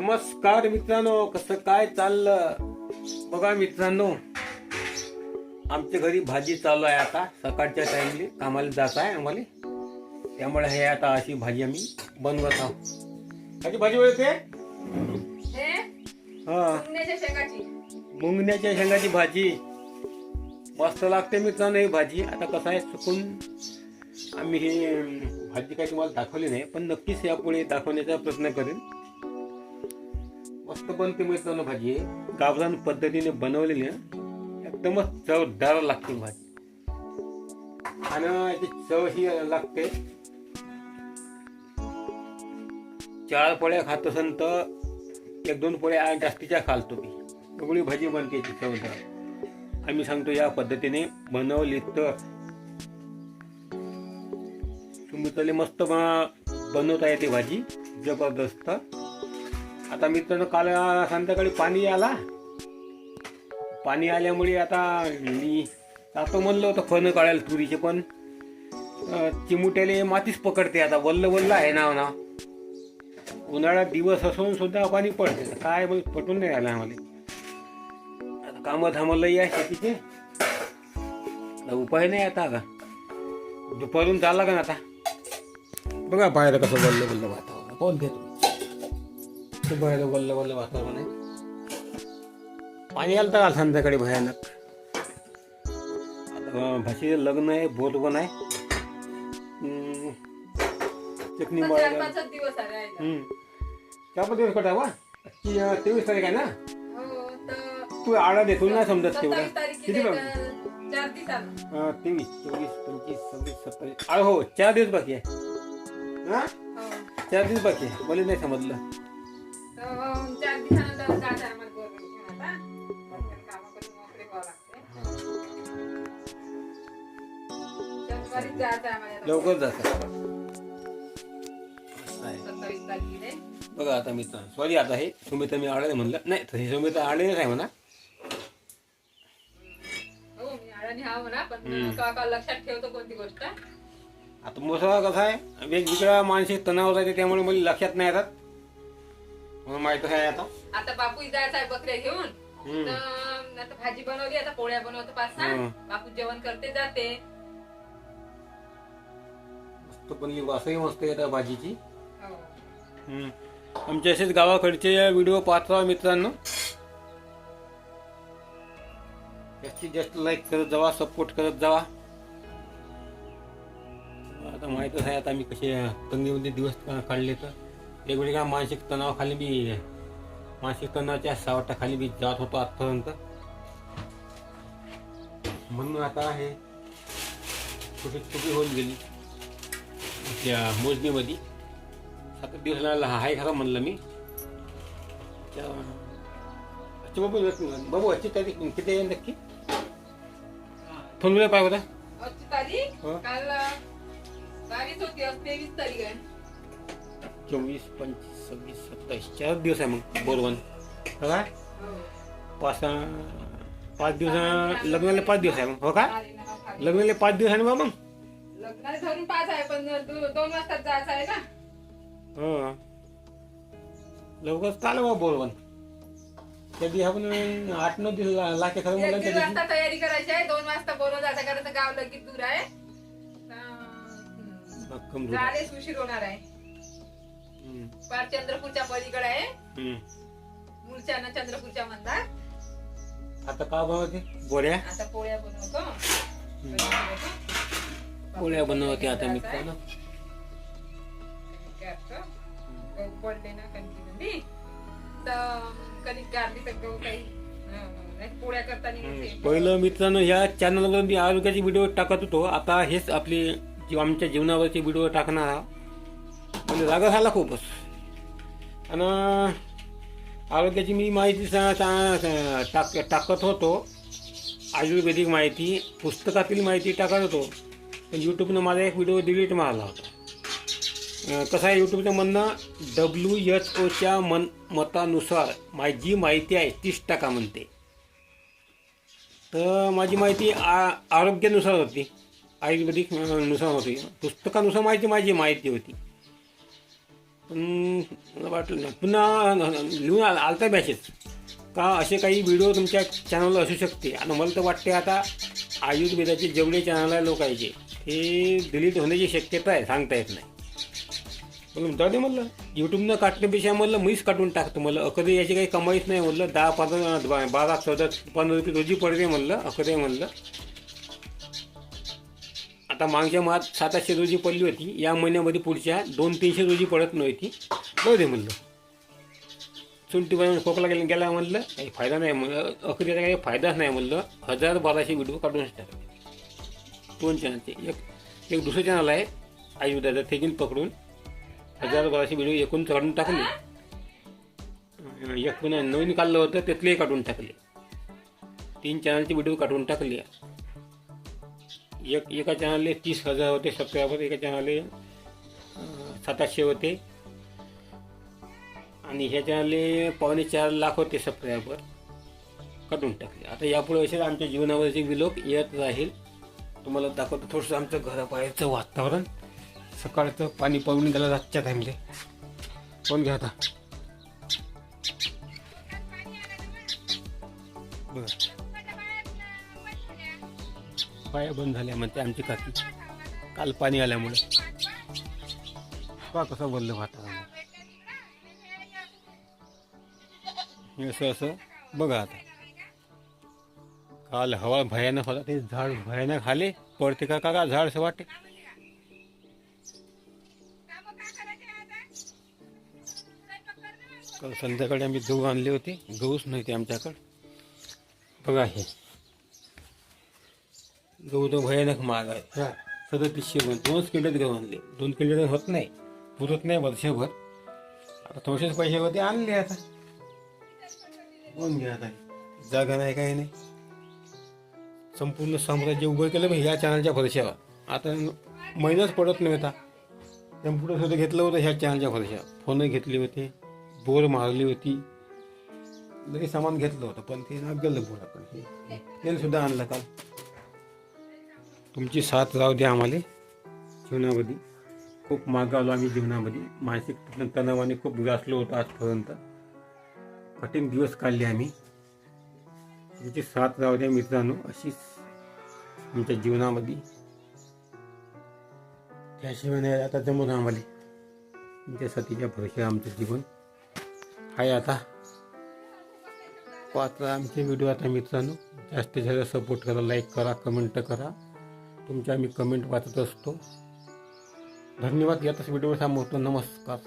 नमस्कार मित्रांनो, कसं काय चाललं बघा मित्रांनो. आमच्या घरी भाजी चालू आहे. आता सकाळच्या टाइमली कामाला जात आहे आम्हाला, त्यामुळे हे आता अशी भाजी आम्ही बनवत आहोत. कशी भाजी बनवते? मुंगण्याच्या शेंगाची भाजी मस्त लागते मित्रांनो. ही भाजी आता कसं आहे, चुकून आम्ही ही भाजी काही तुम्हाला दाखवली नाही, पण नक्कीच यापुढे दाखवण्याचा प्रयत्न करेन. मस्त बनते मित्रांनो भाजी. गावरान पद्धतीने बनवलेली एकदमच चवदार लागते भाजी, आणि याची चव ही लागते. 4 पोळ्या खात असेल तर 1-2 पोळ्या जास्तीच्या खालतो मी. एवढी भाजी बनते याची चवदार. आम्ही सांगतो या पद्धतीने बनवली तर तुम्ही तले मस्त बनवता येते भाजी, जबरदस्त. आता मित्रांनो, काल संध्याकाळी पाणी आल्यामुळे आता मी जातो म्हणलं होतं फणं काढायला तुरीचे, पण चिमुट्याले मातीच पकडते. आता वल्ल आहे ना. उन्हाळ्यात दिवस असून सुद्धा पाणी पडते. काय मग पटून नाही आलं आम्हाला. आता कामं थांबलं आहे शेतीचे, उपाय नाही आता. का दुपारून चालला का आता बघा पाहायला कसं वल्ल वातावरण. कोण घेतो बाहेर वल्ल वातावरण आहे. पाणी आलं तर संध्याकाळी भयानक. आता भाषेचं लग्न आहे, बोर पण आहे. चटणी 4-5 दिवस कटा वा. 23 तारीख आहे ना. तू आडा दे, तुला नाही समजत तेवढं. किती 23, 24, 25, 26, 27. हो, 4 दिवस बाकी आहे. 4 दिवस बाकी आहे. मला नाही समजलं. लवकर जात बघा. आता मित्र सॉरी, आता हे सुमिता मी आळे म्हणलं नाही, तशी सुमिता आळेच आहे म्हणा. लक्षात ठेवतो कोणती गोष्ट. आता मोसा कसा आहे, वेगवेगळ्या मानसिक तणाव जाते, त्यामुळे मला लक्षात नाही येतात. मला माहित आहे. आता बापू जायचा आहे बकऱ्या घेऊन. आता भाजी बनवली, आता पोळ्या बनवतो 5-6. बापू जेवण करते जाते. मस्त बनली, वासही मस्त येतात भाजीची. आमच्या असेच गावाकडचे व्हिडिओ पाहता मित्रांनो, जास्तीत जास्त लाईक करत जावा, सपोर्ट करत जावा. आता माहीतच आहे आता आम्ही कसे तंगीमध्ये दिवस काढले. तर वेगवेगळ्या मानसिक तणावाखाली बी, मानसिक तणावाच्या सावटाखाली बी जात होतो आजपर्यंत. म्हणून आता हे छोटी होऊन गेली त्या मोजणीमध्ये. 7 दिवसाला हाय खरं म्हणलं मी. बाबू आजची तारीख किती आहे नक्की? फोन पाय होता. 23 तारीख आहे. 24, 25, 26, 27, 4 दिवस आहे मग बरोबर. काय 5 दिवस लग्नाला 5 दिवस आहे मग. हो का, लग्नाला 5 दिवस आहे ना बाबा. लग्नाला धरून 5 आहे, पण 2 वाजता जायचं आहे ना. हो, लवकर चालू बा बरोबर. कधी आपण 8-9 दिवस लागते खरं मला. 1 वाजता तयारी करायची आहे, 2 वाजता बोलवून जायचं, कारण गाव लगेच दूर आहे. उशीर होणार आहे. पार चंद्रपूरच्या पलीकडे आहे. मूळच्या ना चंद्रपूरच्या मंदार. आता का बनवते बोऱ्या? आता पोळ्या बनवतो. पोळ्या बनवते आता मित्रांनो. पडले ना कणकी तर कणिक गारली तर गहू काही पोळ्या करताना. पहिलं मित्रांनो, ह्या चॅनलवर मी आरोग्याचे व्हिडिओ टाकत होतो. आता हेच आपली आमच्या जीवनावरचे व्हिडिओ टाकणार. म्हणजे राग झाला खूपच. आणि आरोग्याची मी माहिती टाकत होतो. आयुर्वेदिक माहिती, पुस्तकातील माहिती टाकत होतो. पण यूट्यूबनं माझा एक व्हिडिओ डिलीट मारला होता. कसं आहे, यूट्यूबचं म्हणणं WHO मतानुसार माझी माहिती आहे 30% म्हणते. तर माझी माहिती आरोग्यानुसार होती, आयुर्वेदिक नुसार होती. पुस्तकानुसार माझी माहिती होती. पण मला वाटलं नाही पुन्हा लिहून आलता मॅसेज का असे काही व्हिडिओ तुमच्या चॅनलला असू शकते. आणि मला तर वाटते आता आयुर्वेदाचे जेवढे चॅनल आहे लोकांचे हे डिलीट होण्याची शक्यता आहे, सांगता येत नाही. म्हणून जाऊ दे म्हणलं, यूट्यूबनं काटण्यापेक्षा म्हणलं मीच काटून टाकतो. म्हणलं अकदे याची काही कमाईच नाही म्हणलं, 10-15 12 14 15 रुपये रोजी पडते म्हणलं अकदे म्हणलं. आता मागच्या मात 700 रोजी पडली होती, या महिन्यामध्ये पुढच्या 200-300 रोजी पडत नव्हती. जाऊ दे म्हणलं, चुलटी बनवून खोकला गेला म्हणलं काही फायदा नाही म्हणलं, अकदीचा काही फायदाच नाही म्हणलं. 1000-1200 व्हिडिओ काढूनच टाकले 2 चॅनलचे. एक दुसरं चॅनल आहे आयुर्वेदाचं, ते घेऊन पकडून 1000-1200 व्हिडिओ एकूण काढून टाकले. एक पुन्हा नवीन काढलं होतं त्यातलेही काढून टाकले. 3 चॅनलचे व्हिडिओ काढून टाकले. एका चॅनलले 30,000 होते सबस्क्रायबर, एका चॅनलले 700 होते आणि ह्या चॅनलले 4.25 लाख होते सबस्क्रायबर, काढून टाकले. आता यापुढे असेच आमच्या जीवनावरचे व्हिडिओ येत राहील. तुम्हाला दाखवतो थोडंसं आमचं घराबाहेरचं वातावरण. सकाळचं पाणी पडून गेलं रातच्या टाईमले. कोण घ्या आता बघा, पाया बंद झाल्या म्हणते आमची काकी, काल पाणी आल्यामुळे. पहा कसं बोललं वातावरण. असं बघा आता, काल हवा भयानक होता, ते झाड भयानक आले पडते का का झाड असं वाटते. काल संध्याकाळी आम्ही गहू आणले होते, गहूच नव्हते आमच्याकडे. बघा हे गहू तर भयानक महाग आहे. 3700 2 क्विंटल गहू आणले. 2 क्विंटल होत नाही, पुरत नाही वर्षभर. आता थोडेसेच पैसे होते आणले. आता कोण घ्या, आता जागा नाही काही नाही. संपूर्ण साम्राज्य उभं केलं ह्या चॅनलच्या भरशावर. आता महिनाच पडत नव्हता, कम्प्युटर सुद्धा घेतलं होतं ह्या चॅनलच्या भरशावर. फोन घेतले होते, बोर मारली होती, लई सामान घेतलं होतं, पण ते गेलं बोराकडे. तेल सुद्धा आणलं काल. तुमची साथ राहू द्या आम्हाला जीवनामध्ये. खूप मागावलो आम्ही जीवनामध्ये, मानसिक तणावाने खूप ग्रासलो होतो आजपर्यंत. कठीण दिवस काढले आम्ही. तुमची साथ राहू द्या मित्रांनो अशीच आमच्या जीवनामध्ये. त्याशिवाय नाही आता जमून आम्हाला. तुमच्यासाठीच्या भरोश्यावर आमचं जीवन आहे. आता पाहता आमचे व्हिडिओ आता मित्रांनो. जास्तीत जास्त सपोर्ट करा, लाईक करा, कमेंट करा. तुमच्या आम्ही कमेंट वाचत असतो. धन्यवाद. यातच व्हिडिओ थांबवतो. नमस्कार.